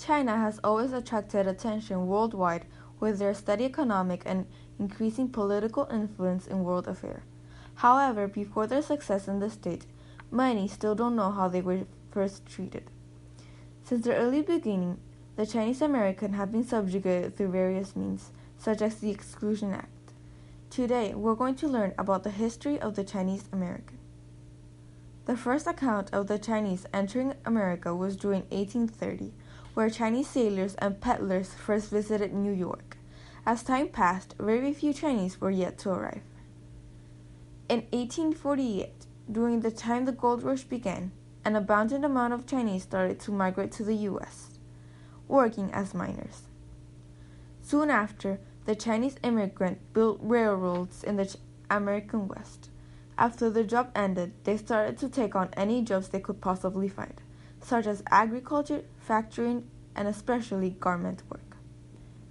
China has always attracted attention worldwide with their steady economic and increasing political influence in world affairs. However, before their success in the state, many still don't know how they were first treated. Since their early beginning, the Chinese American have been subjugated through various means, such as the Exclusion Act. Today, we're going to learn about the history of the Chinese American. The first account of the Chinese entering America was during 1830, where Chinese sailors and peddlers first visited New York. As time passed, very few Chinese were yet to arrive. In 1848, during the time the gold rush began, an abundant amount of Chinese started to migrate to the U.S., working as miners. Soon after, the Chinese immigrant built railroads in the American West. After the job ended, they started to take on any jobs they could possibly find, such as agriculture, factoring, and especially garment work.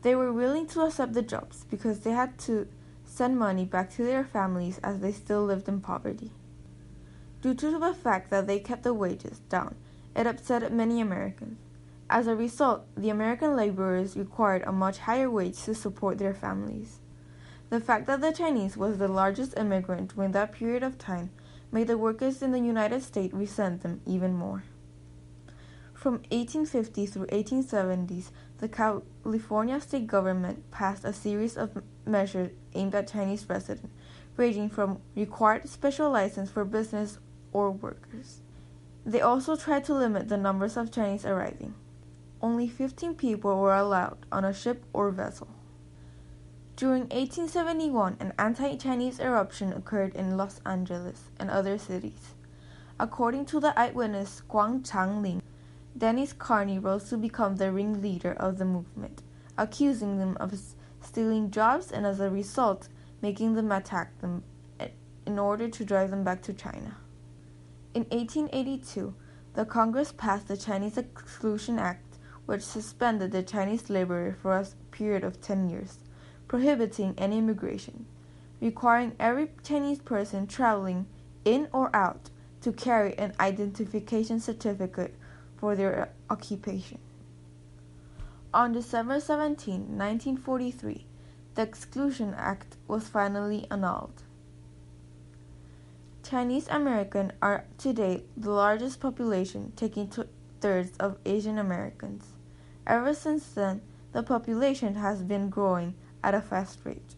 They were willing to accept the jobs because they had to send money back to their families as they still lived in poverty. Due to the fact that they kept the wages down, it upset many Americans. As a result, the American laborers required a much higher wage to support their families. The fact that the Chinese was the largest immigrant during that period of time made the workers in the United States resent them even more. From 1850 through 1870s, the California state government passed a series of measures aimed at Chinese residents, ranging from required special license for business or workers. They also tried to limit the numbers of Chinese arriving. Only 15 people were allowed on a ship or vessel. During 1871, an anti-Chinese eruption occurred in Los Angeles and other cities. According to the eyewitness Wang Ling, Dennis Carney rose to become the ringleader of the movement, accusing them of stealing jobs and as a result making them attack them in order to drive them back to China. In 1882, the Congress passed the Chinese Exclusion Act, which suspended the Chinese laborer for a period of 10 years, prohibiting any immigration, requiring every Chinese person traveling in or out to carry an identification certificate for their occupation. On December 17, 1943, the Exclusion Act was finally annulled. Chinese Americans are today the largest population, taking 2/3 of Asian Americans. Ever since then, the population has been growing at a fast rate.